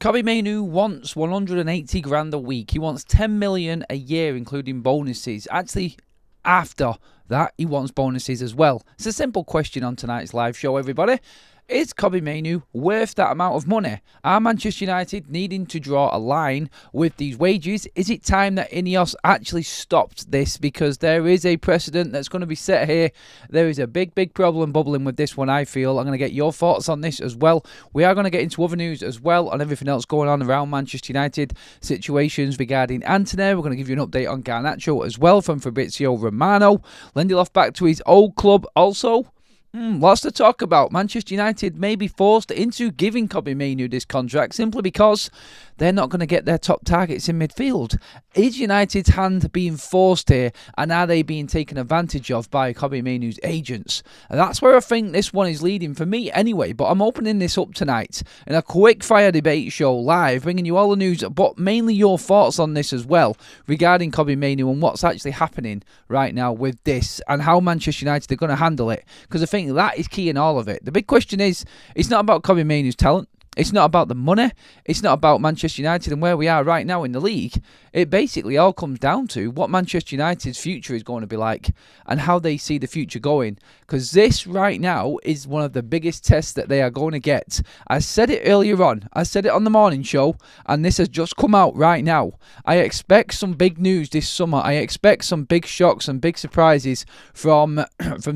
Kobbie Mainoo wants 180 grand a week. He wants 10 million a year, including bonuses. Actually, after that, he wants bonuses as well. It's a simple question on tonight's live show, everybody. Is Kobbie Mainoo worth that amount of money? Are Manchester United needing to draw a line with these wages? Is it time that Ineos actually stopped this? Because there is a precedent that's going to be set here. There is a big problem bubbling with this one, I feel. I'm going to get your thoughts on this as well. We are going to get into other news as well on everything else going on around Manchester United. Situations regarding Antony. We're going to give you an update on Garnacho as well from Fabrizio Romano. Lindelof back to his old club also. Lots to talk about. Manchester United may be forced into giving Kobbie Mainoo this contract simply because they're not going to get their top targets in midfield. Is United's hand being forced here, and are they being taken advantage of by Kobbie Mainoo's agents? And that's where I think this one is leading for me anyway, but I'm opening this up tonight in a quick fire debate show live, bringing you all the news, but mainly your thoughts on this as well regarding Kobbie Mainoo and what's actually happening right now with this and how Manchester United are going to handle it, because I think that is key in all of it. The big question is, it's not about Kobbie Mainoo's talent. It's not about the money. It's not about Manchester United and where we are right now in the league. It basically all comes down to what Manchester United's future is going to be like and how they see the future going. Because this right now is one of the biggest tests that they are going to get. I said it earlier on. I said it on the morning show, and this has just come out right now. I expect some big news this summer. I expect some big shocks and big surprises from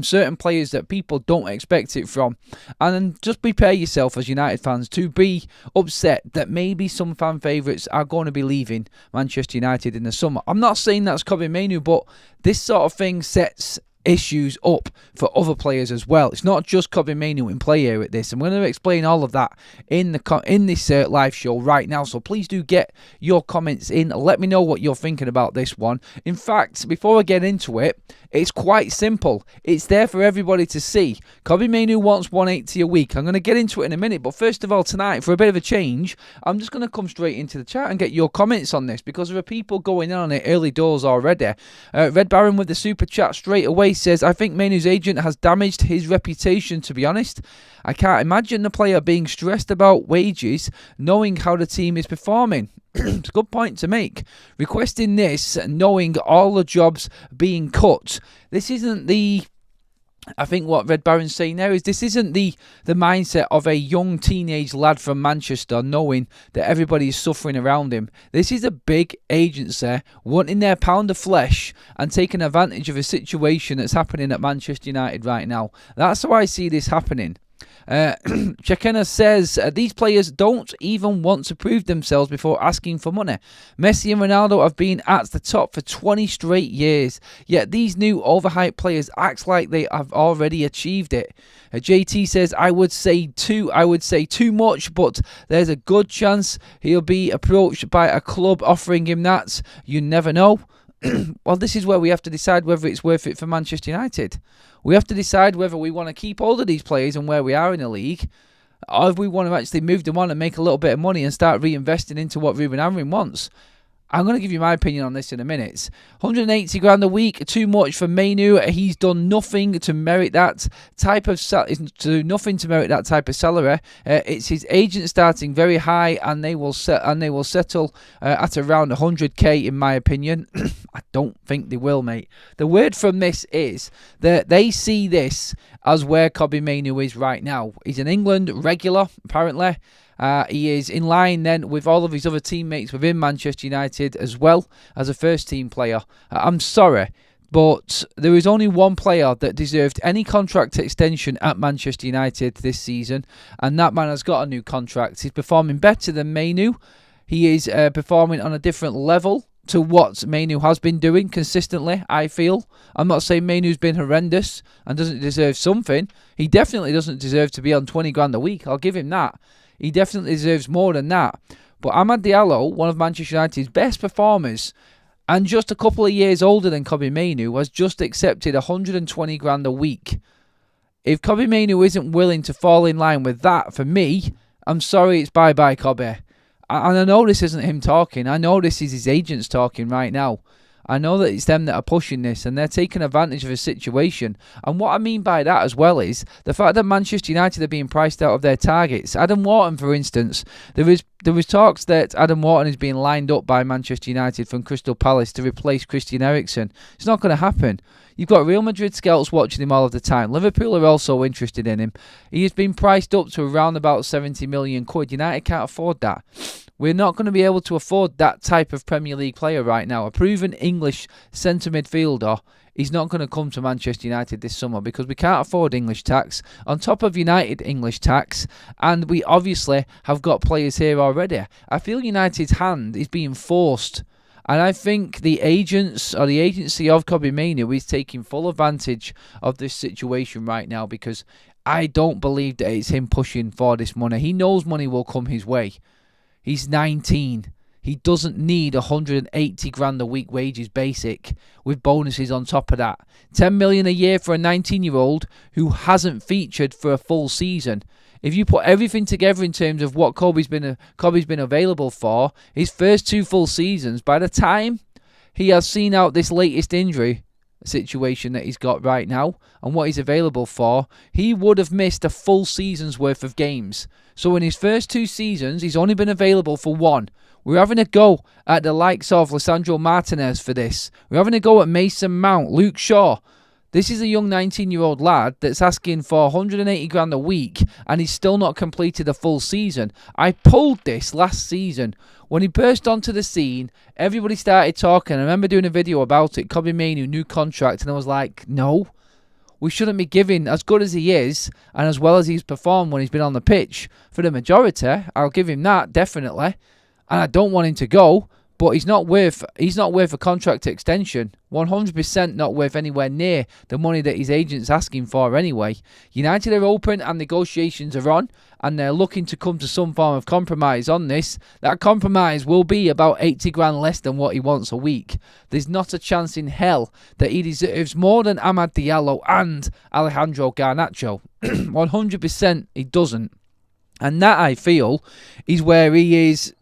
certain players that people don't expect it from. And just prepare yourself as United fans to be upset that maybe some fan favourites are going to be leaving Manchester United in the summer. I'm not saying that's Kobbie Mainoo, but this sort of thing sets issues up for other players as well. It's not just Kobbie Mainoo in play here at this. I'm going to explain all of that in this live show right now, so please do get your comments in. Let me know what you're thinking about this one. In fact, before I get into it, it's quite simple. It's there for everybody to see. Kobbie Mainoo wants 180 a week. I'm going to get into it in a minute, but first of all tonight, for a bit of a change, I'm just going to come straight into the chat and get your comments on this, because there are people going in on it early doors already. Red Baron with the super chat straight away says, I think Mainoo's agent has damaged his reputation, to be honest. I can't imagine the player being stressed about wages knowing how the team is performing. It's a good point to make. Requesting this, knowing all the jobs being cut. This isn't the... I think what Red Baron's saying there is this isn't the mindset of a young teenage lad from Manchester knowing that everybody is suffering around him. This is a big agency wanting their pound of flesh and taking advantage of a situation that's happening at Manchester United right now. That's how I see this happening. Chekena says, these players don't even want to prove themselves before asking for money. Messi and Ronaldo have been at the top for 20 straight years, yet these new overhyped players act like they have already achieved it. JT says, I would say too much, but there's a good chance he'll be approached by a club offering him that. You never know. Well, this is where we have to decide whether it's worth it for Manchester United. We have to decide whether we want to keep hold of these players and where we are in the league, or if we want to actually move them on and make a little bit of money and start reinvesting into what Ruben Amorim wants. I'm going to give you my opinion on this in a minute. 180 grand a week, too much for Mainoo. He's done nothing to merit that type of salary. It's his agent starting very high, and they will settle at around 100k, in my opinion. I don't think they will, mate. The word from this is that they see this as where Kobbie Mainoo is right now. He's an England regular, apparently. He is in line then with all of his other teammates within Manchester United as well as a first team player. I'm sorry, but there is only one player that deserved any contract extension at Manchester United this season, and that man has got a new contract. He's performing better than Mainoo. He is performing on a different level to what Mainoo has been doing consistently, I feel. I'm not saying Mainoo's been horrendous and doesn't deserve something. He definitely doesn't deserve to be on 20 grand a week. I'll give him that. He definitely deserves more than that. But Amad Diallo, one of Manchester United's best performers, and just a couple of years older than Kobbie Mainoo, has just accepted 120 grand a week. If Kobbie Mainoo isn't willing to fall in line with that, for me, I'm sorry, it's bye-bye, Kobbie. And I know this isn't him talking. I know this is his agents talking right now. I know that it's them that are pushing this and they're taking advantage of a situation. And what I mean by that as well is the fact that Manchester United are being priced out of their targets. Adam Wharton, for instance, there was talks that Adam Wharton is being lined up by Manchester United from Crystal Palace to replace Christian Eriksen. It's not going to happen. You've got Real Madrid scouts watching him all of the time. Liverpool are also interested in him. He has been priced up to around about 70 million quid. United can't afford that. We're not going to be able to afford that type of Premier League player right now. A proven English centre midfielder is not going to come to Manchester United this summer because we can't afford English tax. On top of United English tax, and we obviously have got players here already. I feel United's hand is being forced. And I think the agents or the agency of Kobbie Mainoo is taking full advantage of this situation right now because I don't believe that it's him pushing for this money. He knows money will come his way. He's 19. He doesn't need 180 grand a week wages basic with bonuses on top of that. 10 million a year for a 19-year-old who hasn't featured for a full season. If you put everything together in terms of what Kobbie's been available for, his first 2 full seasons, by the time he has seen out this latest injury situation that he's got right now and what he's available for, he would have missed a full season's worth of games. So in his first 2 seasons, he's only been available for 1. We're having a go at the likes of Lisandro Martinez for this. We're having a go at Mason Mount, Luke Shaw. This is a young 19-year-old lad that's asking for 180 grand a week and he's still not completed a full season. I pulled this last season. When he burst onto the scene, everybody started talking. I remember doing a video about it, Kobbie Mainoo, new contract, and I was like, no, we shouldn't be giving, as good as he is and as well as he's performed when he's been on the pitch, for the majority, I'll give him that, definitely. And I don't want him to go. But he's not worth a contract extension. 100% not worth anywhere near the money that his agent's asking for anyway. United are open and negotiations are on, and they're looking to come to some form of compromise on this. That compromise will be about 80 grand less than what he wants a week. There's not a chance in hell that he deserves more than Amad Diallo and Alejandro Garnacho. 100% he doesn't. And that, I feel, is where he is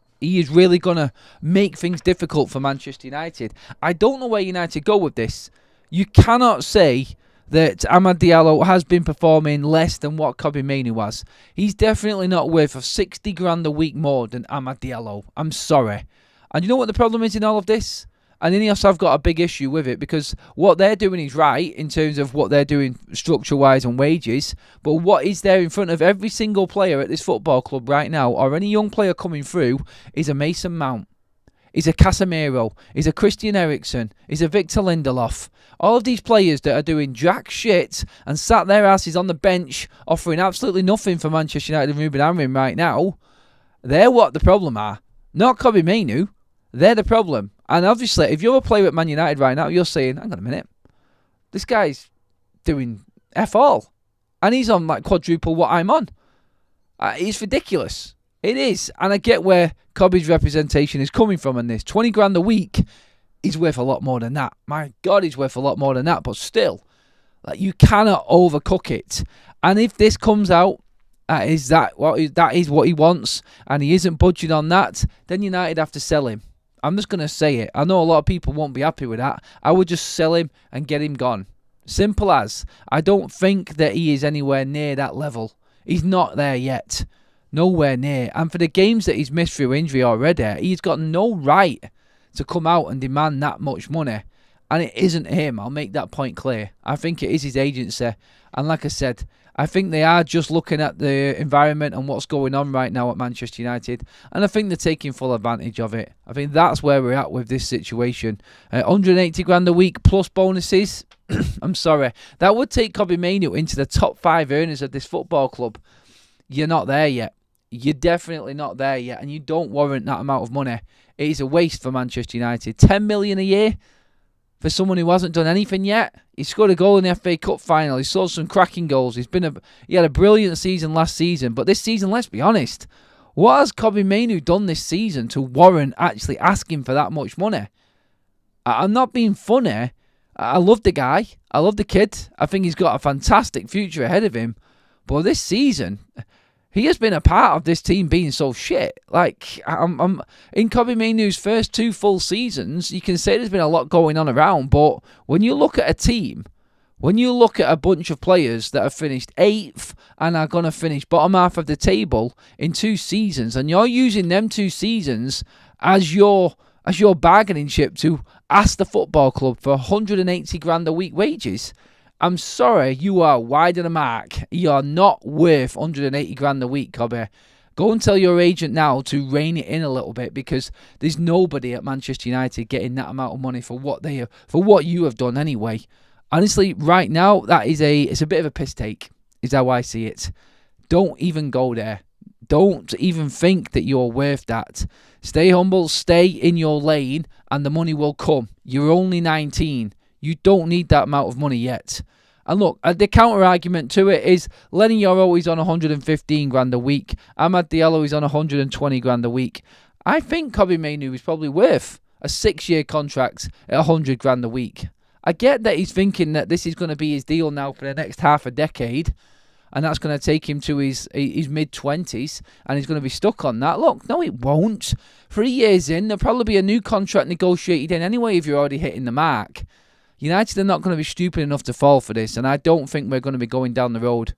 really going to make things difficult for Manchester United. I don't know where United go with this. You cannot say that Amad Diallo has been performing less than what Kobbie Mainoo has. He's definitely not worth 60 grand a week more than Amad Diallo. I'm sorry. And you know what the problem is in all of this? And Ineos have got a big issue with it because what they're doing is right in terms of what they're doing structure-wise and wages. But what is there in front of every single player at this football club right now, or any young player coming through, is a Mason Mount, is a Casemiro, is a Christian Eriksen, is a Victor Lindelof. All of these players that are doing jack shit and sat their asses on the bench offering absolutely nothing for Manchester United and Ruben Amorim right now, they're what the problem are. Not Kobbie Mainoo. They're the problem. And obviously, if you're a player at Man United right now, you're saying, hang on a minute, this guy's doing F all. And he's on like quadruple what I'm on. It's ridiculous. It is. And I get where Kobbie's representation is coming from on this. 20 grand a week is worth a lot more than that. My God, he's worth a lot more than that. But still, like, you cannot overcook it. And if this comes out, that is what he wants, and he isn't budging on that, then United have to sell him. I'm just going to say it. I know a lot of people won't be happy with that. I would just sell him and get him gone. Simple as. I don't think that he is anywhere near that level. He's not there yet. Nowhere near. And for the games that he's missed through injury already, he's got no right to come out and demand that much money. And it isn't him. I'll make that point clear. I think it is his agency. And like I said, I think they are just looking at the environment and what's going on right now at Manchester United. And I think they're taking full advantage of it. I think that's where we're at with this situation. 180 grand a week plus bonuses. I'm sorry. That would take Kobbie Mainoo into the top 5 earners of this football club. You're not there yet. You're definitely not there yet. And you don't warrant that amount of money. It is a waste for Manchester United. 10 million a year for someone who hasn't done anything yet. He scored a goal in the FA Cup final. He scored some cracking goals. He had a brilliant season last season. But this season, let's be honest, what has Kobbie Mainoo done this season to warrant actually asking for that much money? I'm not being funny. I love the guy. I love the kid. I think he's got a fantastic future ahead of him. But this season, He has been a part of this team being so shit. Like, I'm in Kobbie Mainoo's first 2 full seasons, you can say there's been a lot going on around, but when you look at a team, when you look at a bunch of players that have finished 8th and are going to finish bottom half of the table in 2 seasons, and you're using them 2 seasons as your bargaining chip to ask the football club for 180 grand a week wages, I'm sorry, you are wide of the mark. You are not worth 180 grand a week, Kobbie. Go and tell your agent now to rein it in a little bit, because there's nobody at Manchester United getting that amount of money for what you have done anyway. Honestly, right now, it's a bit of a piss take, is how I see it. Don't even go there. Don't even think that you're worth that. Stay humble, stay in your lane, and the money will come. You're only 19. You don't need that amount of money yet. And look, the counter-argument to it is Lenny Yoro is on 115 grand a week. Amad Diallo is on 120 grand a week. I think Kobbie Mainoo is probably worth a 6-year contract at 100 grand a week. I get that he's thinking that this is going to be his deal now for the next half a decade, and that's going to take him to his mid-20s, and he's going to be stuck on that. Look, no, it won't. 3 years in, there'll probably be a new contract negotiated in anyway if you're already hitting the mark. United are not going to be stupid enough to fall for this, and I don't think we're going to be going down the road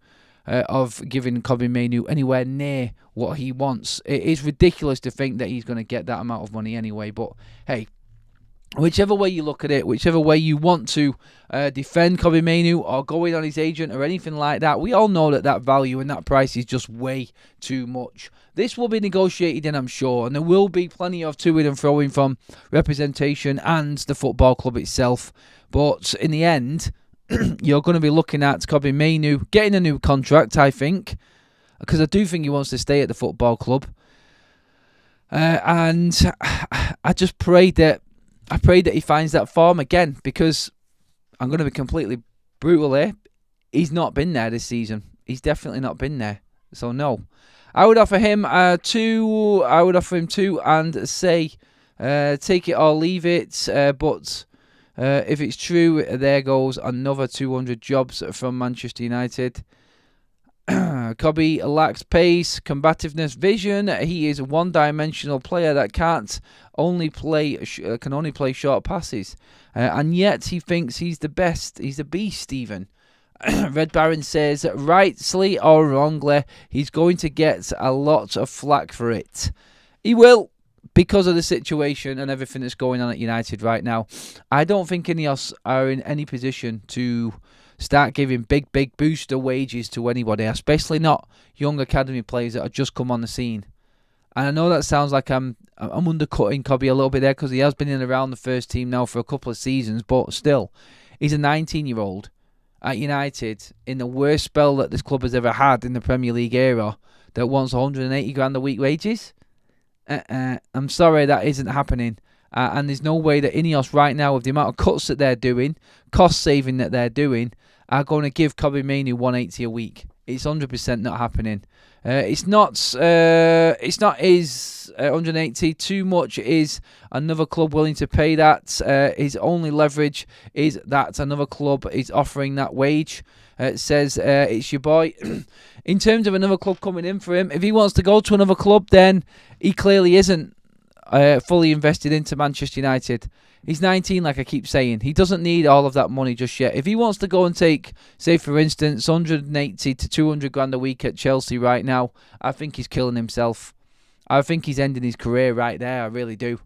of giving Kobbie Mainoo anywhere near what he wants. It is ridiculous to think that he's going to get that amount of money anyway, but hey, whichever way you look at it, whichever way you want to defend Kobbie Mainoo or go in on his agent or anything like that, we all know that value and that price is just way too much. This will be negotiated in, I'm sure, and there will be plenty of to-ing and fro-ing from representation and the football club itself. But in the end, you're going to be looking at Kobbie Mainoo getting a new contract, I think, because I do think he wants to stay at the football club. And I just pray that he finds that form again, because I'm going to be completely brutal here. He's not been there this season. He's definitely not been there. So no. I would offer him 2. I would offer him 2 and say take it or leave it. But if it's true, there goes another 200 jobs from Manchester United. Kobbie lacks pace, combativeness, vision. He is a one-dimensional player that can only play short passes, and yet he thinks he's the best. He's a beast, even. Red Baron says, rightly or wrongly, he's going to get a lot of flack for it. He will, because of the situation and everything that's going on at United right now. I don't think Ineos are in any position to start giving big booster wages to anybody, especially not young academy players that have just come on the scene. And I know that sounds like I'm undercutting Kobbie a little bit there, because he has been in and around the first team now for a couple of seasons, but still, he's a 19-year-old at United in the worst spell that this club has ever had in the Premier League era that wants 180 grand a week wages. I'm sorry, that isn't happening. And there's no way that Ineos right now, with the amount of cuts that they're doing, cost saving that they're doing, are going to give Kobbie Mainoo 180 a week. It's 100% not happening. It's not his 180 too much. Is another club willing to pay that? His only leverage is that another club is offering that wage. It says it's your boy. In terms of another club coming in for him, if he wants to go to another club, then he clearly isn't fully invested into Manchester United. He's 19, like I keep saying. He doesn't need all of that money just yet. If he wants to go and take, say for instance, 180 to 200 grand a week at Chelsea right now, I think he's killing himself. I think he's ending his career right there. I really do.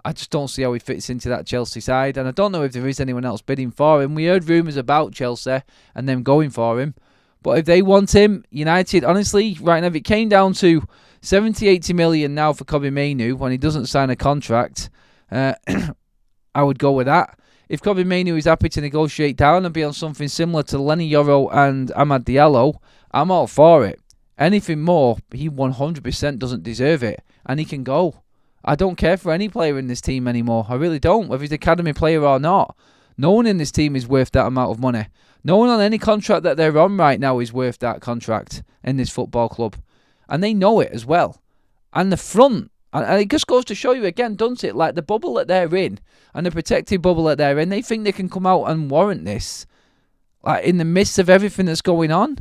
I just don't see how he fits into that Chelsea side, and I don't know if there is anyone else bidding for him. We heard rumours about Chelsea and them going for him, but if they want him, United, honestly, right now, if it came down to 70-80 million now for Kobbie Mainoo when he doesn't sign a contract, I would go with that. If Kobbie Mainoo is happy to negotiate down and be on something similar to Lenny Yoro and Amad Diallo, I'm all for it. Anything more, he 100% doesn't deserve it, and he can go. I don't care for any player in this team anymore. I really don't, whether he's an academy player or not. No one in this team is worth that amount of money. No one on any contract that they're on right now is worth that contract in this football club. And they know it as well. And the front, and it just goes to show you again, doesn't it? Like the bubble that they're in and the protected bubble that they're in, they think they can come out and warrant this. Like in the midst of everything that's going on.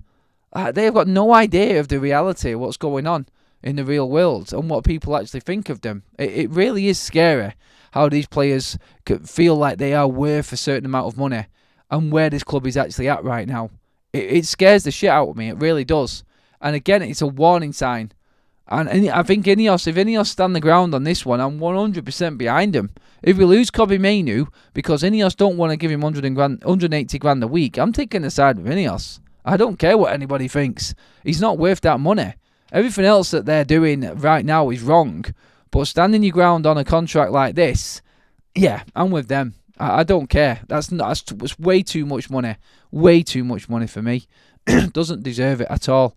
They've got no idea of the reality of what's going on in the real world and what people actually think of them. It really is scary how these players feel like they are worth a certain amount of money and where this club is actually at right now. It scares the shit out of me. It really does. And again, it's a warning sign. And I think if Ineos stand the ground on this one, I'm 100% behind them. If we lose Kobbie Mainoo because Ineos don't want to give him 180 grand a week, I'm taking the side with Ineos. I don't care what anybody thinks. He's not worth that money. Everything else that they're doing right now is wrong. But standing your ground on a contract like this, yeah, I'm with them. I don't care. That's way too much money. Way too much money for me. Doesn't deserve it at all.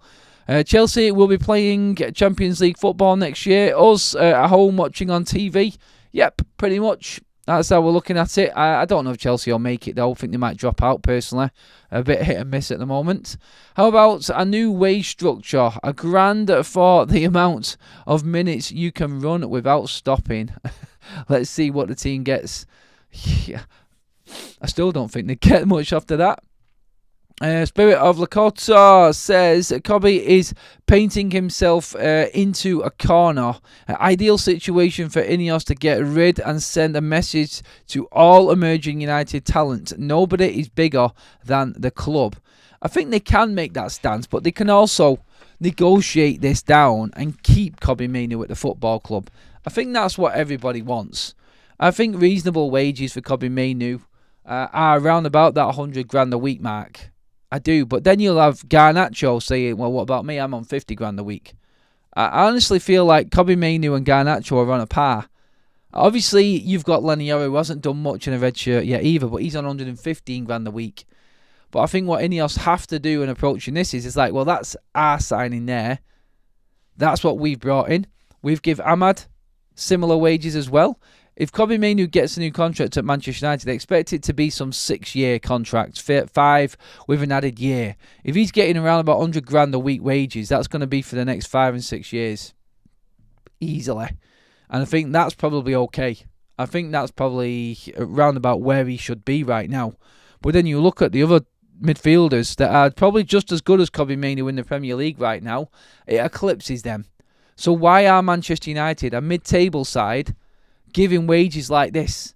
Chelsea will be playing Champions League football next year. Us at home watching on TV. Yep, pretty much. That's how we're looking at it. I don't know if Chelsea will make it though. I think they might drop out personally. A bit hit and miss at the moment. How about a new wage structure? £1,000 for the amount of minutes you can run without stopping. Let's see what the team gets. Yeah, I still don't think they get much after that. Spirit of Lakota says Kobbie is painting himself into a corner. An ideal situation for Ineos to get rid and send a message to all emerging United talent. Nobody is bigger than the club. I think they can make that stance, but they can also negotiate this down and keep Kobbie Mainoo at the football club. I think that's what everybody wants. I think reasonable wages for Kobbie Mainoo are around about that 100 grand a week mark. I do, but then you'll have Garnacho saying, well, what about me? I'm on 50 grand a week. I honestly feel like Kobbie Mainoo and Garnacho are on a par. Obviously, you've got Leniero, who hasn't done much in a red shirt yet either, but he's on 115 grand a week. But I think what Ineos have to do in approaching this is like, well, that's our signing there. That's what we've brought in. We've give Ahmad similar wages as well. If Kobbie Mainoo gets a new contract at Manchester United, they expect it to be some 6-year contract, 5 with an added year. If he's getting around about 100 grand a week wages, that's going to be for the next 5 and 6 years. Easily. And I think that's probably okay. I think that's probably around about where he should be right now. But then you look at the other midfielders that are probably just as good as Kobbie Mainoo in the Premier League right now. It eclipses them. So why are Manchester United, a mid-table side, giving wages like this?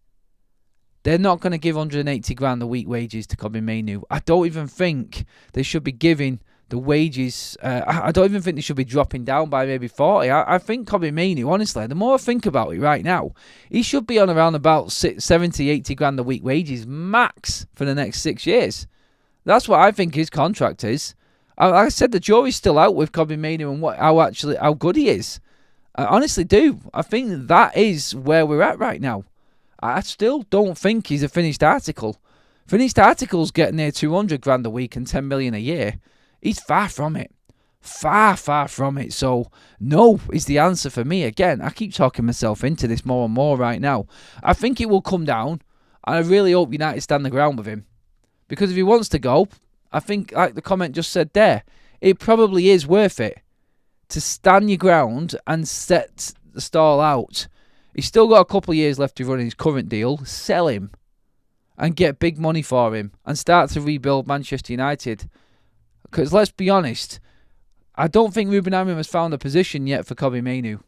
They're not going to give 180 grand a week wages to Kobbie Mainoo. I don't even think they should be giving the wages. I don't even think they should be dropping down by maybe 40. I think Kobbie Mainoo, honestly, the more I think about it right now, he should be on around about 70, 80 grand a week wages max for the next 6 years. That's what I think his contract is. Like I said, the jury's still out with Kobbie Mainoo and how good he is. I honestly do. I think that is where we're at right now. I still don't think he's a finished article. Finished articles get near 200 grand a week and 10 million a year. He's far from it. Far, far from it. So, no is the answer for me. Again, I keep talking myself into this more and more right now. I think it will come down. And I really hope United stand the ground with him. Because if he wants to go, I think, like the comment just said there, it probably is worth it to stand your ground and set the stall out. He's still got a couple of years left to run his current deal. Sell him and get big money for him and start to rebuild Manchester United. Because let's be honest, I don't think Ruben Amorim has found a position yet for Kobbie Mainoo.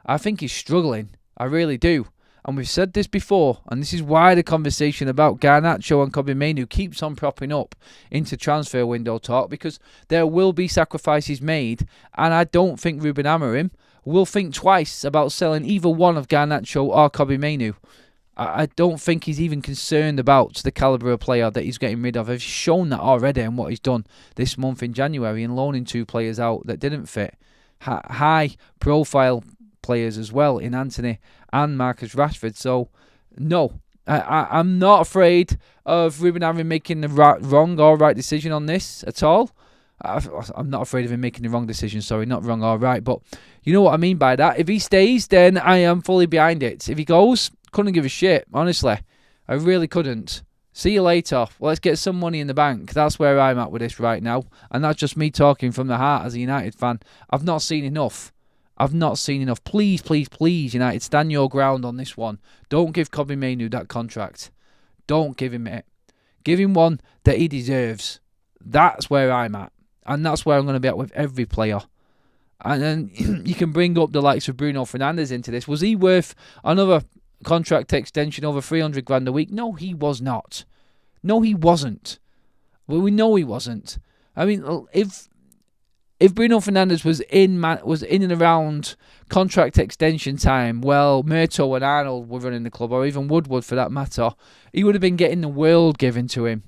I think he's struggling. I really do. And we've said this before, and this is why the conversation about Garnacho and Kobbie Mainoo keeps on propping up into transfer window talk, because there will be sacrifices made, and I don't think Ruben Amorim will think twice about selling either one of Garnacho or Kobbie Mainoo. I don't think he's even concerned about the calibre of player that he's getting rid of. He's shown that already in what he's done this month in January in loaning 2 players out that didn't fit. High-profile players as well in Anthony and Marcus Rashford. So, no, I'm not afraid of Ruben Amorim making the wrong or right decision on this at all. I'm not afraid of him making the wrong decision, sorry, not wrong or right, but you know what I mean by that. If he stays, then I am fully behind it. If he goes, couldn't give a shit, honestly. I really couldn't. See you later. Let's get some money in the bank. That's where I'm at with this right now. And that's just me talking from the heart as a United fan. I've not seen enough. Please, please, please, United, stand your ground on this one. Don't give Kobbie Mainoo that contract. Don't give him it. Give him one that he deserves. That's where I'm at. And that's where I'm going to be at with every player. And then you can bring up the likes of Bruno Fernandes into this. Was he worth another contract extension over 300 grand a week? No, he was not. No, he wasn't. Well, we know he wasn't. I mean, if Bruno Fernandes was in and around contract extension time, well, Murto and Arnold were running the club, or even Woodward for that matter, he would have been getting the world given to him.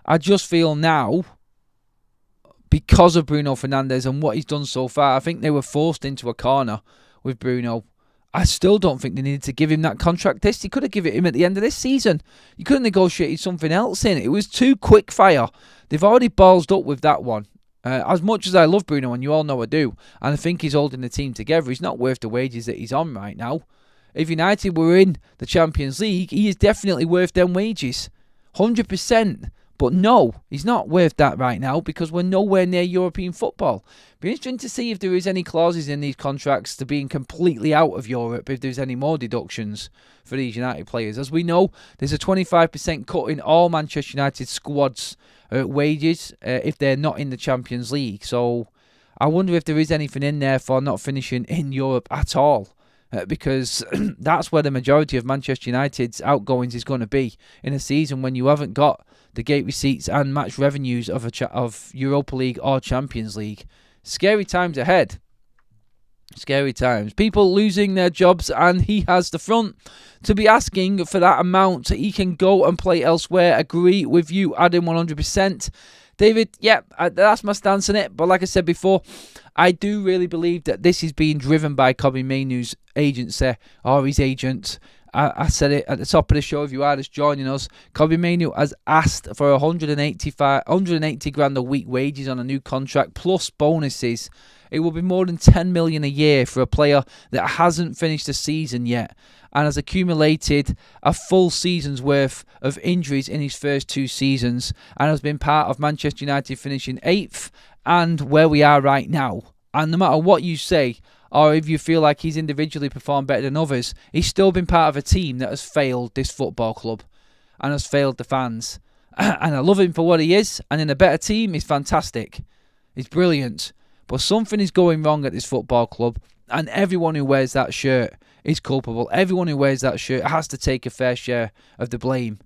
I just feel now, because of Bruno Fernandes and what he's done so far, I think they were forced into a corner with Bruno. I still don't think they needed to give him that contract list. He could have given it him at the end of this season. You could have negotiated something else in. It was too quick fire. They've already ballsed up with that one. As much as I love Bruno, and you all know I do, and I think he's holding the team together, he's not worth the wages that he's on right now. If United were in the Champions League, he is definitely worth them wages. 100%. But no, he's not worth that right now because we're nowhere near European football. Be interesting to see if there is any clauses in these contracts to being completely out of Europe, if there's any more deductions for these United players. As we know, there's a 25% cut in all Manchester United squads' wages if they're not in the Champions League. So I wonder if there is anything in there for not finishing in Europe at all. Because that's where the majority of Manchester United's outgoings is going to be in a season when you haven't got the gate receipts and match revenues of Europa League or Champions League. Scary times ahead. Scary times. People losing their jobs, and he has the front to be asking for that amount. He can go and play elsewhere. Agree with you, Adam, 100%. David, yeah, that's my stance on it. But like I said before, I do really believe that this is being driven by Kobbie Mainoo's agency or his agent. I said it at the top of the show if you are just joining us. Kobbie Mainoo has asked for 180 grand a week wages on a new contract plus bonuses. It will be more than 10 million a year for a player that hasn't finished the season yet and has accumulated a full season's worth of injuries in his first 2 seasons and has been part of Manchester United finishing 8th and where we are right now. And no matter what you say, or if you feel like he's individually performed better than others, he's still been part of a team that has failed this football club and has failed the fans. And I love him for what he is, and in a better team, he's fantastic. He's brilliant. But something is going wrong at this football club, and everyone who wears that shirt is culpable. Everyone who wears that shirt has to take a fair share of the blame.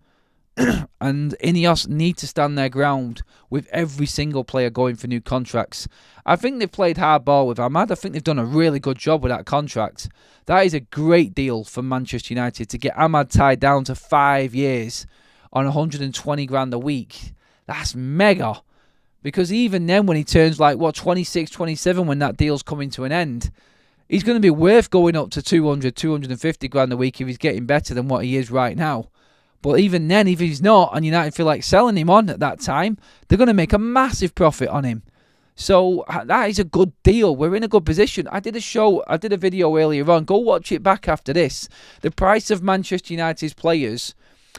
And Ineos need to stand their ground with every single player going for new contracts. I think they've played hardball with Ahmad. I think they've done a really good job with that contract. That is a great deal for Manchester United to get Ahmad tied down to 5 years on 120 grand a week. That's mega. Because even then when he turns 26, 27 when that deal's coming to an end, he's going to be worth going up to 200, 250 grand a week if he's getting better than what he is right now. But even then, if he's not, and United feel like selling him on at that time, they're going to make a massive profit on him. So that is a good deal. We're in a good position. I did a video earlier on. Go watch it back after this. The price of Manchester United's players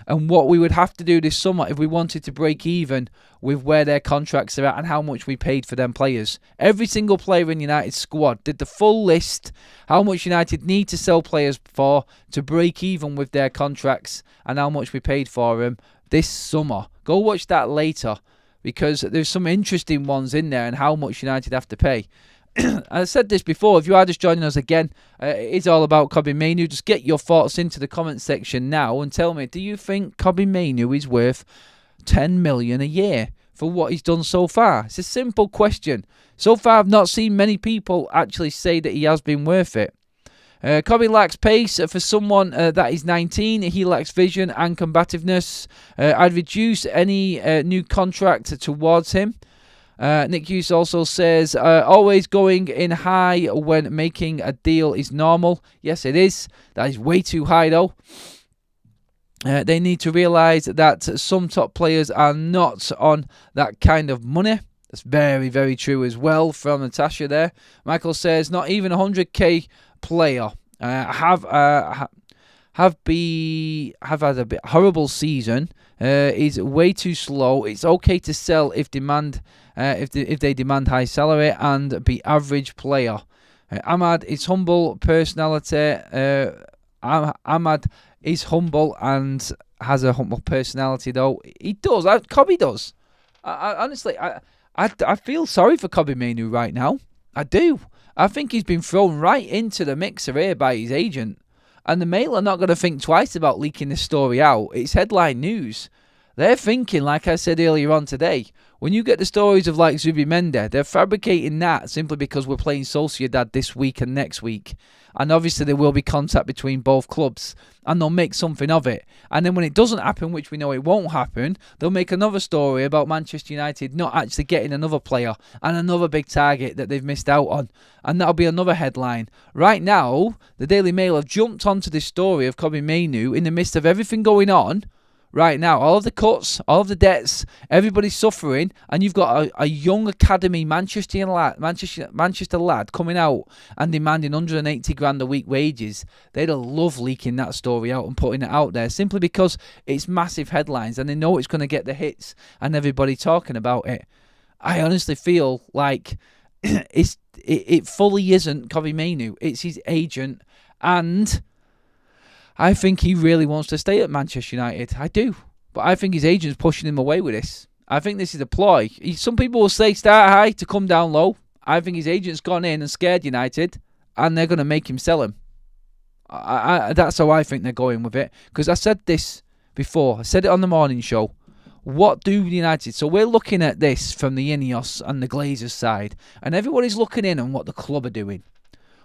and what we would have to do this summer if we wanted to break even with where their contracts are at and how much we paid for them players. Every single player in United's squad did the full list, how much United need to sell players for to break even with their contracts and how much we paid for them this summer. Go watch that later because there's some interesting ones in there and how much United have to pay. I said this before, if you are just joining us again, it is all about Kobbie Mainoo. Just get your thoughts into the comment section now and tell me, do you think Kobbie Mainoo is worth 10 million a year for what he's done so far? It's a simple question. So far, I've not seen many people actually say that he has been worth it. Kobbie lacks pace for someone that is 19. He lacks vision and combativeness. I'd reduce any new contract towards him. Nick Hughes also says, always going in high when making a deal is normal. Yes, it is. That is way too high, though. They need to realise that some top players are not on that kind of money. That's very, very true as well from Natasha there. Michael says, not even a 100k player have had a bit horrible season. Is way too slow. It's okay to sell if they demand high salary and be average player. Ahmad is humble personality. Ahmad is humble and has a humble personality though. He does. Kobbie does. Honestly, I feel sorry for Kobbie Mainoo right now. I do. I think he's been thrown right into the mixer here by his agent. And the Mail are not going to think twice about leaking this story out. It's headline news. They're thinking, like I said earlier on today, when you get the stories of like Zubimendi, they're fabricating that simply because we're playing Sociedad this week and next week. And obviously there will be contact between both clubs and they'll make something of it. And then when it doesn't happen, which we know it won't happen, they'll make another story about Manchester United not actually getting another player and another big target that they've missed out on. And that'll be another headline. Right now, the Daily Mail have jumped onto this story of Kobbie Mainoo in the midst of everything going on. Right now, all of the cuts, all of the debts, everybody's suffering, and you've got a young academy Manchester lad coming out and demanding 180 grand a week wages. They'd love leaking that story out and putting it out there simply because it's massive headlines and they know it's going to get the hits and everybody talking about it. I honestly feel like it fully isn't Kobbie Mainoo. It's his agent, and I think he really wants to stay at Manchester United. I do. But I think his agent's pushing him away with this. I think this is a ploy. Some people will say start high to come down low. I think his agent's gone in and scared United, and they're going to make him sell him. That's how I think they're going with it. Because I said this before. I said it on the morning show. What do United... So we're looking at this from the Ineos and the Glazers side. And everybody's looking in on what the club are doing.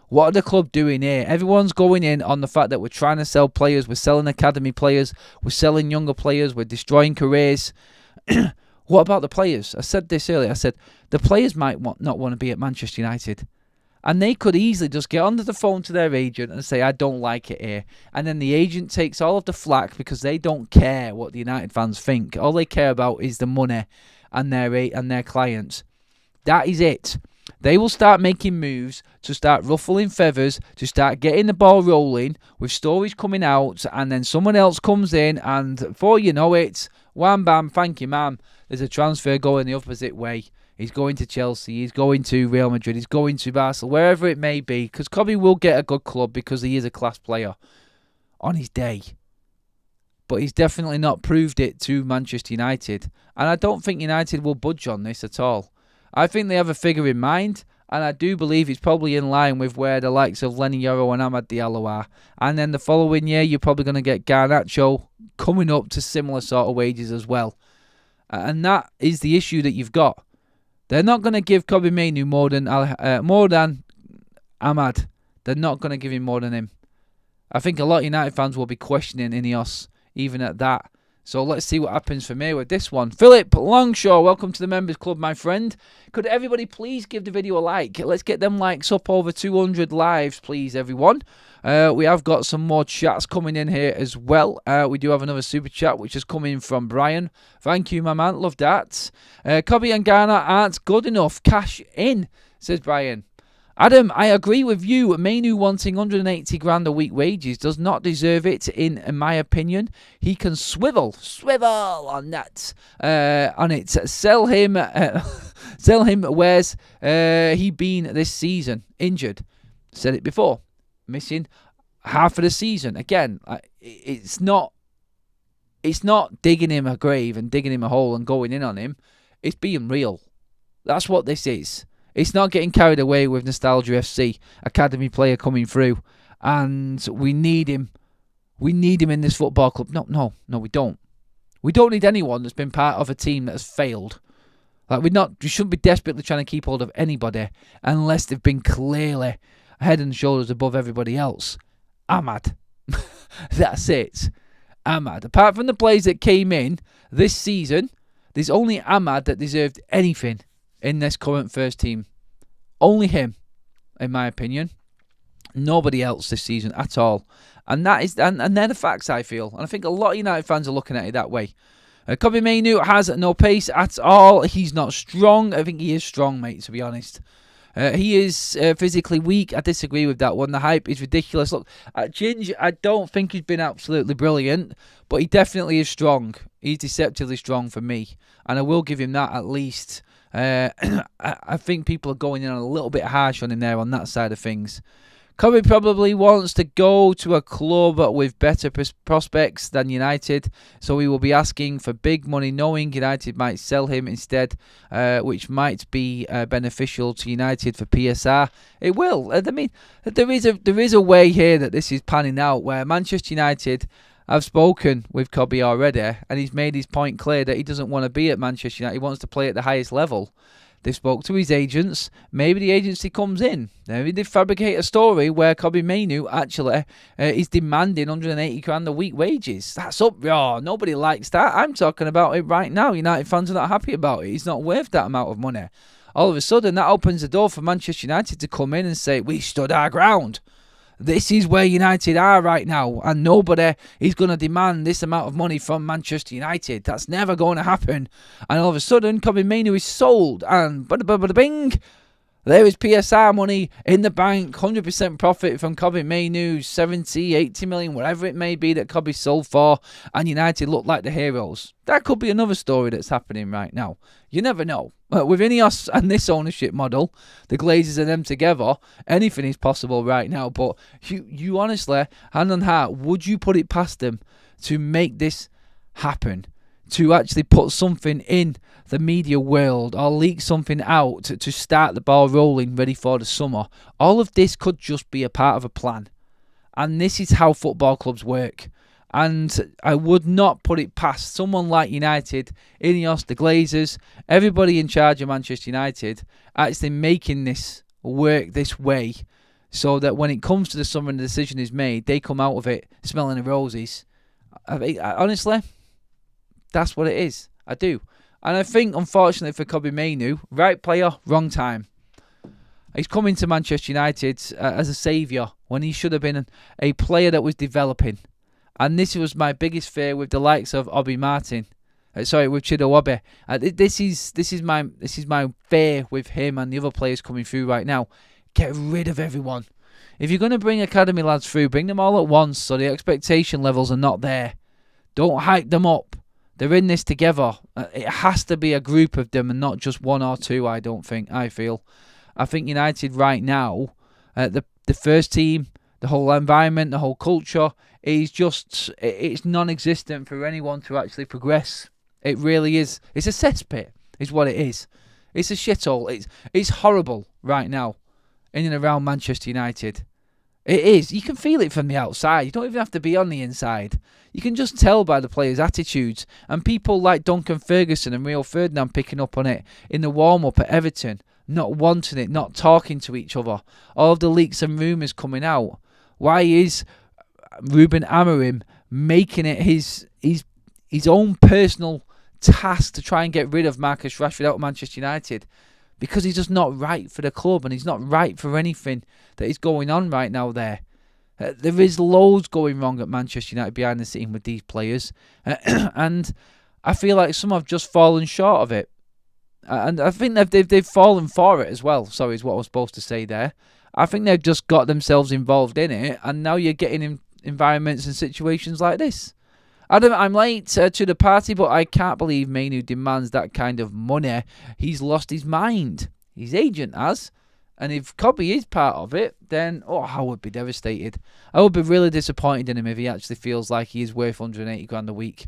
What are the club doing here? Everyone's going in on the fact that we're trying to sell players. We're selling academy players. We're selling younger players. We're destroying careers. What about the players? I said this earlier. I said the players might not want to be at Manchester United. And they could easily just get onto the phone to their agent and say, I don't like it here. And then the agent takes all of the flack because they don't care what the United fans think. All they care about is the money and their clients. That is it. They will start making moves to start ruffling feathers, to start getting the ball rolling with stories coming out, and then someone else comes in, and before you know it, wham bam, thank you ma'am, there's a transfer going the opposite way. He's going to Chelsea, he's going to Real Madrid, he's going to Barcelona, wherever it may be, because Kobbie will get a good club because he is a class player on his day. But he's definitely not proved it to Manchester United, and I don't think United will budge on this at all. I think they have a figure in mind, and I do believe it's probably in line with where the likes of Lenny Yoro and Amad Diallo are. And then the following year, you're probably going to get Garnacho coming up to similar sort of wages as well. And that is the issue that you've got. They're not going to give Kobbie Mainoo more than Amad. They're not going to give him more than him. I think a lot of United fans will be questioning Ineos, even at that. So let's see what happens for me with this one. Philip Longshaw, welcome to the Members Club, my friend. Could everybody please give the video a like? Let's get them likes up over 200 lives, please, everyone. We have got some more chats coming in here as well. We do have another super chat, which is coming from Brian. Thank you, my man. Love that. Kobbie and Ghana aren't good enough. Cash in, says Brian. Adam, I agree with you. Mainoo wanting 180 grand a week wages does not deserve it, in my opinion. He can swivel on that, on it. Sell him. Where's he been this season? Injured. Said it before. Missing half of the season. Again, it's not digging him a grave and digging him a hole and going in on him. It's being real. That's what this is. It's not getting carried away with Nostalgia FC, academy player coming through, and we need him. We need him in this football club. No, we don't. We don't need anyone that's been part of a team that has failed. Like we shouldn't be desperately trying to keep hold of anybody unless they've been clearly head and shoulders above everybody else. Amad. That's it. Amad. Apart from the players that came in this season, there's only Amad that deserved anything in this current first team. Only him, in my opinion. Nobody else this season at all. And that is, and they're the facts, I feel. And I think a lot of United fans are looking at it that way. Kobbie Mainoo has no pace at all. He's not strong. I think he is strong, mate, to be honest. He is physically weak. I disagree with that one. The hype is ridiculous. Look, Ginge, I don't think he's been absolutely brilliant, but he definitely is strong. He's deceptively strong for me. And I will give him that at least. I think people are going in a little bit harsh on him there on that side of things. Kobbie probably wants to go to a club with better prospects than United, so he will be asking for big money, knowing United might sell him instead, which might be beneficial to United for PSR. It will. I mean, there is a way here that this is panning out, where Manchester United have spoken with Kobbie already, and he's made his point clear that he doesn't want to be at Manchester United. He wants to play at the highest level. They spoke to his agents. Maybe the agency comes in. Maybe they fabricate a story where Kobbie Mainoo actually is demanding 180 grand a week wages. That's uproar. Nobody likes that. I'm talking about it right now. United fans are not happy about it. He's not worth that amount of money. All of a sudden, that opens the door for Manchester United to come in and say, we stood our ground. This is where United are right now, and nobody is going to demand this amount of money from Manchester United. That's never going to happen. And all of a sudden, Kobbie Mainoo is sold, and bing, there is PSR money in the bank, 100% profit from Kobbie Mainoo, 70, 80 million, whatever it may be that Kobbie sold for, and United look like the heroes. That could be another story that's happening right now. You never know. With Ineos and this ownership model, the Glazers and them together, anything is possible right now. But you honestly, hand on heart, would you put it past them to make this happen? To actually put something in the media world or leak something out to start the ball rolling ready for the summer? All of this could just be a part of a plan. And this is how football clubs work. And I would not put it past someone like United, Ineos, the Glazers, everybody in charge of Manchester United, actually making this work this way, so that when it comes to the summer and the decision is made, they come out of it smelling the roses. Honestly, that's what it is. I do. And I think, unfortunately for Kobbie Mainoo, right player, wrong time. He's coming to Manchester United as a saviour when he should have been a player that was developing. And this was my biggest fear with the likes of with Chido Obi. This is my fear with him and the other players coming through right now. Get rid of everyone. If you're going to bring academy lads through, bring them all at once so the expectation levels are not there. Don't hype them up. They're in this together. It has to be a group of them and not just one or two, I feel. I think United right now, the first team, the whole environment, the whole culture, it's non-existent for anyone to actually progress. It really is. It's a cesspit, is what it is. It's a shithole. It's horrible right now in and around Manchester United. It is. You can feel it from the outside. You don't even have to be on the inside. You can just tell by the players' attitudes. And people like Duncan Ferguson and Rio Ferdinand picking up on it in the warm-up at Everton, not wanting it, not talking to each other. All of the leaks and rumours coming out. Why is Ruben Amorim making it his own personal task to try and get rid of Marcus Rashford out of Manchester United? Because he's just not right for the club, and he's not right for anything that is going on right now there. There is loads going wrong at Manchester United behind the scene with these players. And I feel like some have just fallen short of it. And I think they've fallen for it as well. Sorry, is what I was supposed to say there. I think they've just got themselves involved in it, and now you're getting in environments and situations like this. Adam, I'm late to the party, but I can't believe Mainoo demands that kind of money. He's lost his mind. His agent has. And if Kobbie is part of it, then I would be devastated. I would be really disappointed in him if he actually feels like he is worth 180 grand a week.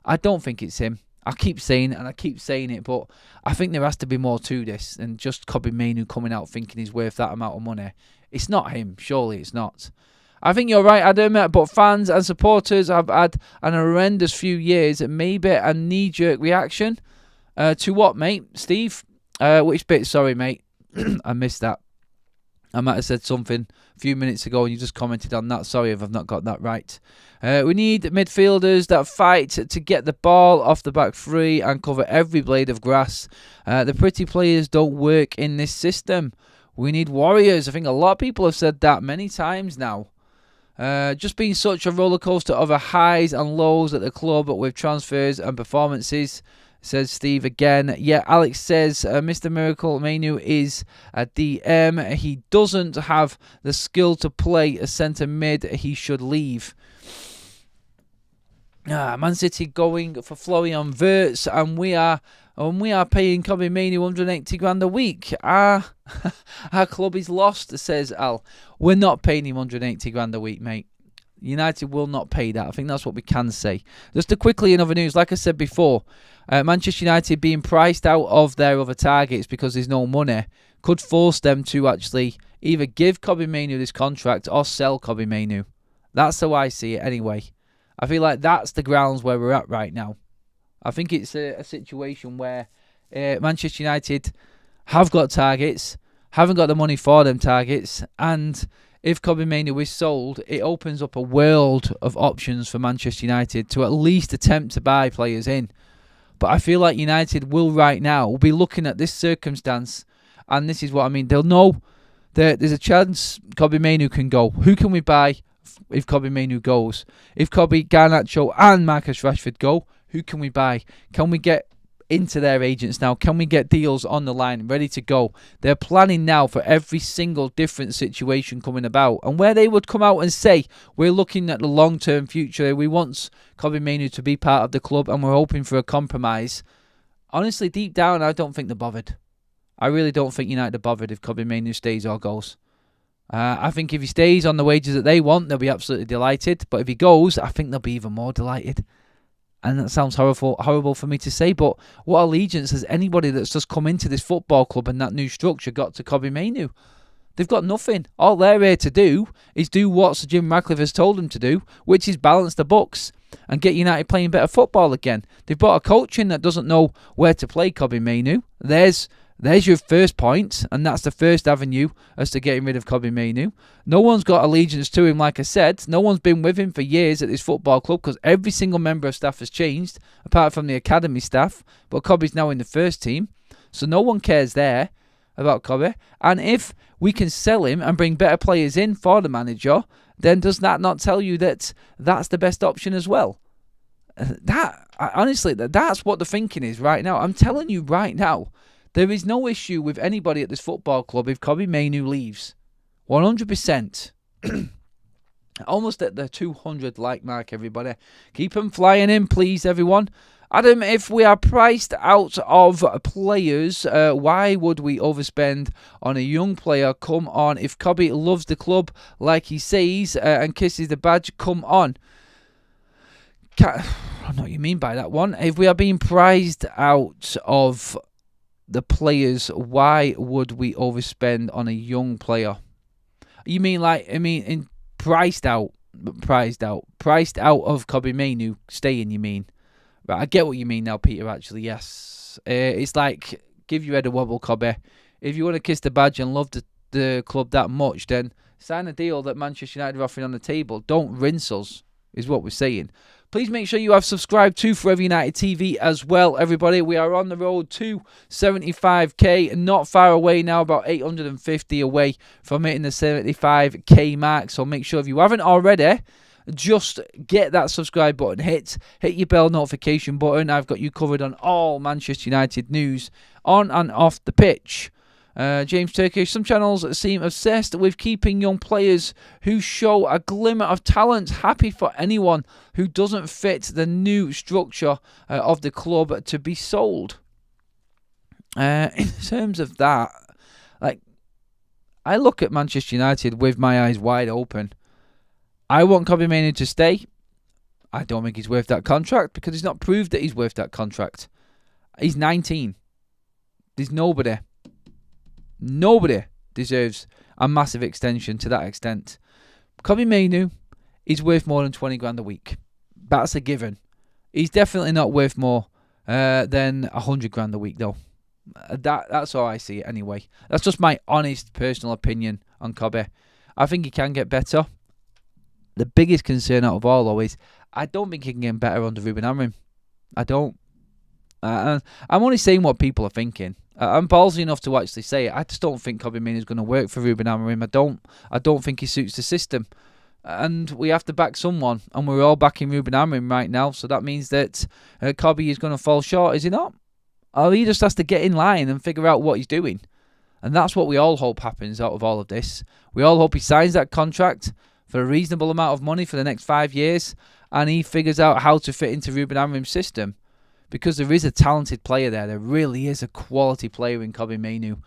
I don't think it's him. I keep saying it and I keep saying it, but I think there has to be more to this than just Kobbie Mainoo coming out thinking he's worth that amount of money. It's not him. Surely it's not. I think you're right, Adam, but fans and supporters have had an horrendous few years. Maybe a knee-jerk reaction. To what, mate? Steve? Which bit? Sorry, mate. I missed that. I might have said something a few minutes ago and you just commented on that. Sorry if I've not got that right. We need midfielders that fight to get the ball off the back three and cover every blade of grass. The pretty players don't work in this system. We need warriors. I think a lot of people have said that many times now. Just been such a roller coaster of highs and lows at the club with transfers and performances, says Steve again. Yeah, Alex says Mr. Miracle Mainoo is a DM. He doesn't have the skill to play a centre mid. He should leave. Man City going for Florian Wirtz, and we are paying Kobbie Mainoo 180 grand a week. Our club is lost, says Al. We're not paying him 180 grand a week, mate. United will not pay that. I think that's what we can say. Just to quickly, in other news, like I said before, Manchester United being priced out of their other targets because there's no money could force them to actually either give Kobbie Mainoo this contract or sell Kobbie Mainoo. That's how I see it anyway. I feel like that's the grounds where we're at right now. I think it's a situation where Manchester United have got targets, haven't got the money for them targets, and if Kobbie Mainoo is sold, it opens up a world of options for Manchester United to at least attempt to buy players in. But I feel like United will right now be looking at this circumstance, and this is what I mean. They'll know that there's a chance Kobbie Mainoo can go. Who can we buy if Kobbie Mainoo goes? If Kobbie, Garnacho and Marcus Rashford go, who can we buy? Can we get into their agents now? Can we get deals on the line ready to go? They're planning now for every single different situation coming about, and where they would come out and say, we're looking at the long-term future, we want Kobbie Mainoo to be part of the club and we're hoping for a compromise. Honestly, deep down, I don't think they're bothered. I really don't think United are bothered if Kobbie Mainoo stays or goes. I think if he stays on the wages that they want, they'll be absolutely delighted. But if he goes, I think they'll be even more delighted. And that sounds horrible for me to say, but what allegiance has anybody that's just come into this football club and that new structure got to Kobbie Mainoo? They've got nothing. All they're here to do is do what Sir Jim Ratcliffe has told them to do, which is balance the books and get United playing better football again. They've brought a coach in that doesn't know where to play Kobbie Mainoo. There's your first point, and that's the first avenue as to getting rid of Kobbie Mainoo. No one's got allegiance to him, like I said. No one's been with him for years at this football club because every single member of staff has changed, apart from the academy staff. But Kobbie's now in the first team, so no one cares there about Kobbie. And if we can sell him and bring better players in for the manager, then does that not tell you that that's the best option as well? Honestly, that's what the thinking is right now. I'm telling you right now. There is no issue with anybody at this football club if Kobbie Mainoo leaves. 100%. Almost at the 200 like mark, everybody. Keep them flying in, please, everyone. Adam, if we are priced out of players, why would we overspend on a young player? Come on. If Kobbie loves the club like he says and kisses the badge, come on. I don't know what you mean by that one. If we are being priced out of the players, why would we overspend on a young player? You mean priced out of Kobbie Mainoo staying, you mean? Right, I get what you mean now, Peter, actually, yes. It's like, give your head a wobble, Kobbie. If you want to kiss the badge and love the club that much, then sign a deal that Manchester United are offering on the table. Don't rinse us, is what we're saying. Please make sure you have subscribed to Forever United TV as well, everybody. We are on the road to 75k, not far away now, about 850 away from hitting the 75k mark. So make sure if you haven't already, just get that subscribe button hit your bell notification button. I've got you covered on all Manchester United news on and off the pitch. James Turkish, some channels seem obsessed with keeping young players who show a glimmer of talent. Happy for anyone who doesn't fit the new structure of the club to be sold. In terms of that, I look at Manchester United with my eyes wide open. I want Kobbie Mainoo to stay. I don't think he's worth that contract because he's not proved that he's worth that contract. He's 19. There's nobody deserves a massive extension to that extent. Kobbie Mainoo is worth more than 20 grand a week. That's a given. He's definitely not worth more than 100 grand a week, though. That's how I see it anyway. That's just my honest personal opinion on Kobbie. I think he can get better. The biggest concern out of all, though, is I don't think he can get better under Ruben Amorim. I don't. I'm only saying what people are thinking. I'm ballsy enough to actually say it. I just don't think Kobbie Mainoo is going to work for Ruben Amorim. I don't think he suits the system. And we have to back someone. And we're all backing Ruben Amorim right now. So that means that Kobbie is going to fall short, is he not? Or he just has to get in line and figure out what he's doing. And that's what we all hope happens out of all of this. We all hope he signs that contract for a reasonable amount of money for the next 5 years, and he figures out how to fit into Ruben Amorim's system. Because there is a talented player there. There really is a quality player in Kobbie Mainoo.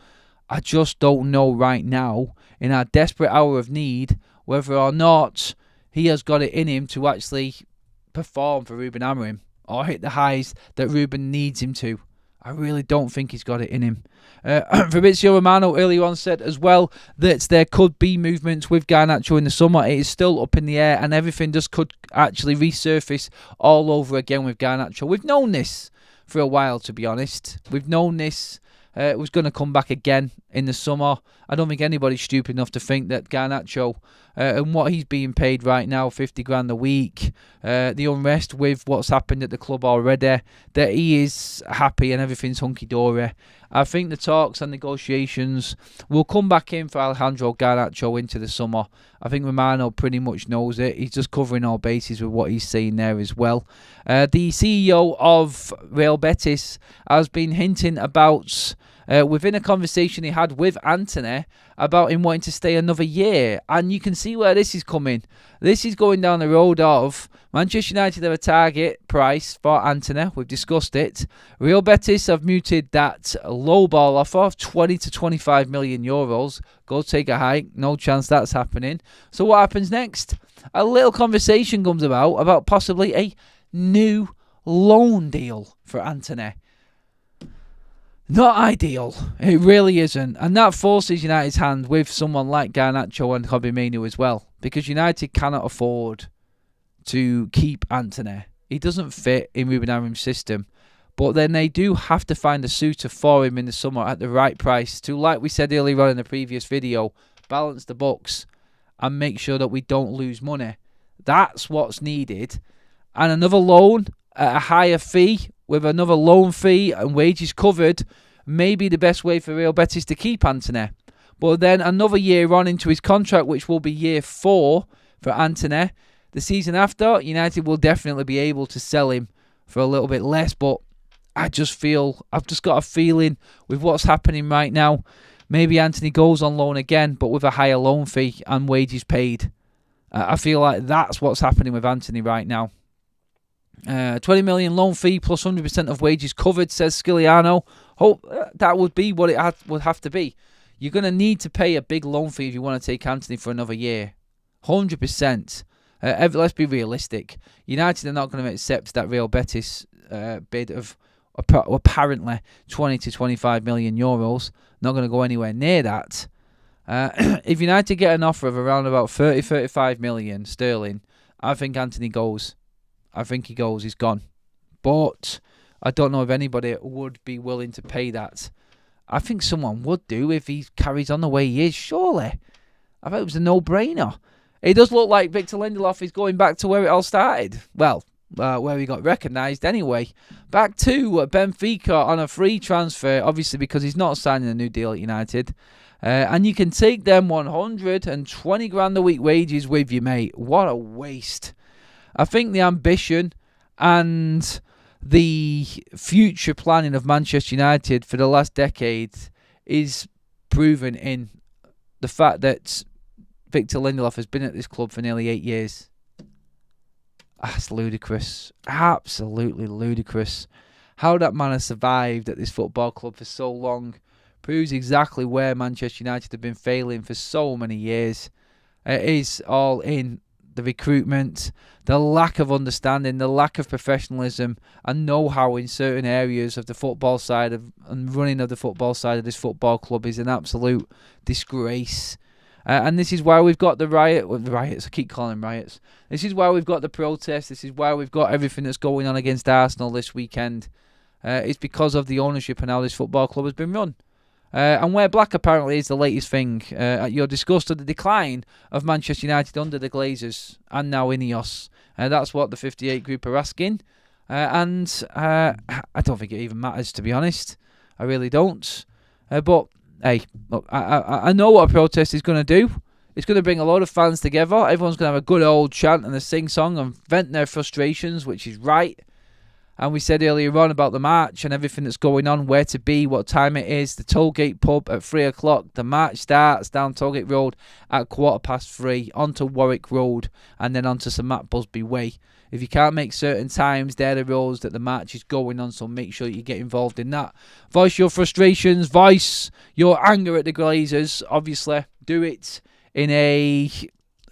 I just don't know right now, in our desperate hour of need, whether or not he has got it in him to actually perform for Ruben Amorim or hit the highs that Ruben needs him to. I really don't think he's got it in him. Fabrizio Romano earlier on said as well that there could be movements with Garnacho in the summer. It is still up in the air, and everything just could actually resurface all over again with Garnacho. We've known this for a while, to be honest. We've known this. It was going to come back again in the summer. I don't think anybody's stupid enough to think that Garnacho and what he's being paid right now, 50 grand a week, the unrest with what's happened at the club already, that he is happy and everything's hunky-dory. I think the talks and negotiations will come back in for Alejandro Garnacho into the summer. I think Romano pretty much knows it. He's just covering all bases with what he's saying there as well. The CEO of Real Betis has been hinting about, within a conversation he had with Antony, about him wanting to stay another year. And you can see where this is coming. This is going down the road of Manchester United have a target price for Antony. We've discussed it. Real Betis have muted that low ball offer of 20 to 25 million euros. Go take a hike. No chance that's happening. So what happens next? A little conversation comes about possibly a new loan deal for Antony. Not ideal. It really isn't. And that forces United's hand with someone like Garnacho and Kobbie Mainoo as well. Because United cannot afford to keep Antony. He doesn't fit in Ruben Amorim's system. But then they do have to find a suitor for him in the summer at the right price to, like we said earlier on in the previous video, balance the books and make sure that we don't lose money. That's what's needed. And another loan at a higher fee, with another loan fee and wages covered, may be the best way for Real Betis to keep Antony. But then another year on into his contract, which will be year 4 for Antony, the season after, United will definitely be able to sell him for a little bit less. But I've just got a feeling with what's happening right now, maybe Antony goes on loan again, but with a higher loan fee and wages paid. I feel like that's what's happening with Antony right now. 20 million loan fee plus 100% of wages covered, says Sciliano. Hope that would be what it would have to be. You're going to need to pay a big loan fee if you want to take Antony for another year. 100%. Let's be realistic. United are not going to accept that Real Betis bid of apparently 20 to 25 million euros. Not going to go anywhere near that. If United get an offer of around about 35 million sterling, I think Antony goes. I think he goes. He's gone. But I don't know if anybody would be willing to pay that. I think someone would do if he carries on the way he is, surely. I thought it was a no-brainer. It does look like Victor Lindelof is going back to where it all started. Well, where he got recognised anyway. Back to Benfica on a free transfer, obviously because he's not signing a new deal at United. And you can take them 120 grand a week wages with you, mate. What a waste. I think the ambition and the future planning of Manchester United for the last decade is proven in the fact that Victor Lindelof has been at this club for nearly 8 years. That's ludicrous. Absolutely ludicrous. How that man has survived at this football club for so long proves exactly where Manchester United have been failing for so many years. It is all in the recruitment, the lack of understanding, the lack of professionalism and know-how in certain areas of the football side and running of the football side of this football club is an absolute disgrace. And this is why we've got the riots. I keep calling them riots. This is why we've got the protests. This is why we've got everything that's going on against Arsenal this weekend. It's because of the ownership and how this football club has been run. And where black apparently is the latest thing. At your disgust of the decline of Manchester United under the Glazers and now Ineos. That's what the 58 group are asking. And I don't think it even matters, to be honest. I really don't. But, hey, look, I know what a protest is going to do. It's going to bring a lot of fans together. Everyone's going to have a good old chant and a sing-song and vent their frustrations, which is right. And we said earlier on about the match and everything that's going on, where to be, what time it is. The Tollgate pub at 3 o'clock. The match starts down Tollgate Road at 3:15, onto Warwick Road, and then onto St Matt Busby Way. If you can't make certain times, they're the roads that the match is going on, so make sure you get involved in that. Voice your frustrations, voice your anger at the Glazers. Obviously, do it in a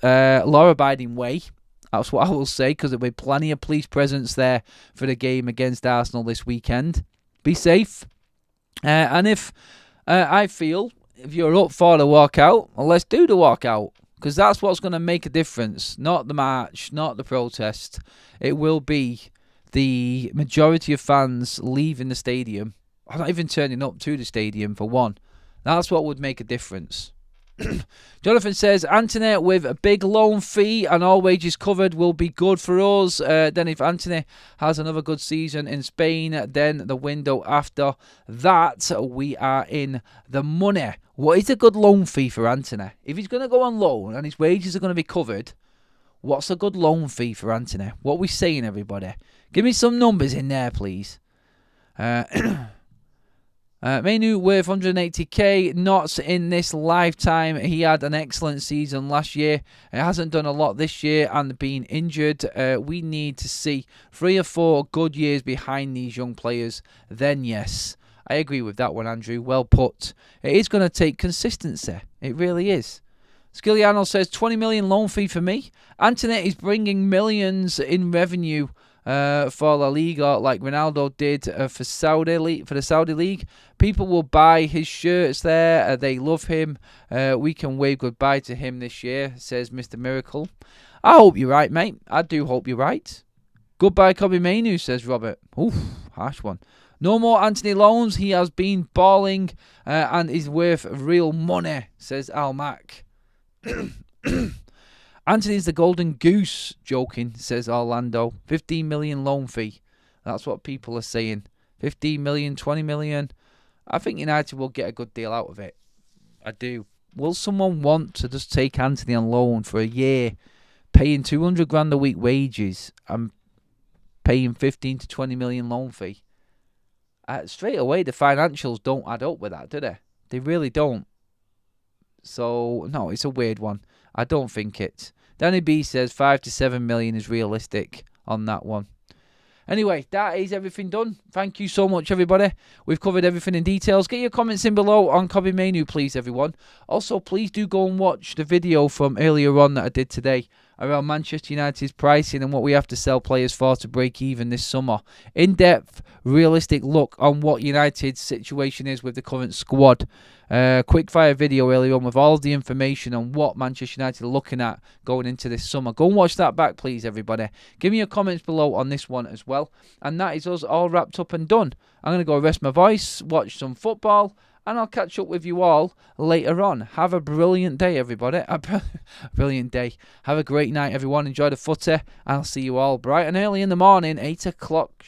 law-abiding way. That's what I will say, because there'll be plenty of police presence there for the game against Arsenal this weekend. Be safe. And if I feel, if you're up for the walkout, well, let's do the walkout. Because that's what's going to make a difference. Not the march, not the protest. It will be the majority of fans leaving the stadium. I'm not even turning up to the stadium, for one. That's what would make a difference. Jonathan says, Anthony with a big loan fee and all wages covered will be good for us. Then if Anthony has another good season in Spain, then the window after that, we are in the money. What is a good loan fee for Anthony? If he's going to go on loan and his wages are going to be covered, what's a good loan fee for Anthony? What are we saying, everybody? Give me some numbers in there, please. Mainoo with 180k, not in this lifetime. He had an excellent season last year. It hasn't done a lot this year and been injured. We need to see 3 or 4 good years behind these young players. Then yes, I agree with that one, Andrew. Well put. It is going to take consistency. It really is. Skilliano says 20 million loan fee for me. Anthony is bringing millions in revenue for La Liga, like Ronaldo did for the Saudi League. People will buy his shirts there. They love him. We can wave goodbye to him this year, says Mr. Miracle. I hope you're right, mate. I do hope you're right. Goodbye, Kobbie Mainoo, says Robert. Oof, harsh one. No more Anthony loans. He has been balling and is worth real money, says Al Mac. Anthony's the golden goose, joking, says Orlando. 15 million loan fee. That's what people are saying. 15 million, 20 million. I think United will get a good deal out of it. I do. Will someone want to just take Anthony on loan for a year, paying 200 grand a week wages and paying 15 to 20 million loan fee? Straight away, the financials don't add up with that, do they? They really don't. So, no, it's a weird one. I don't think it. Danny B says 5 to 7 million is realistic on that one. Anyway, that is everything done. Thank you so much, everybody. We've covered everything in details. Get your comments in below on Kobbie Mainoo, please, everyone. Also, please do go and watch the video from earlier on that I did today around Manchester United's pricing and what we have to sell players for to break even this summer. In-depth, realistic look on what United's situation is with the current squad. Quick-fire video earlier on with all of the information on what Manchester United are looking at going into this summer. Go and watch that back, please, everybody. Give me your comments below on this one as well. And that is us all wrapped up and done. I'm going to go rest my voice, watch some football, and I'll catch up with you all later on. Have a brilliant day, everybody. Brilliant day. Have a great night, everyone. Enjoy the footy. I'll see you all bright and early in the morning, 8 o'clock.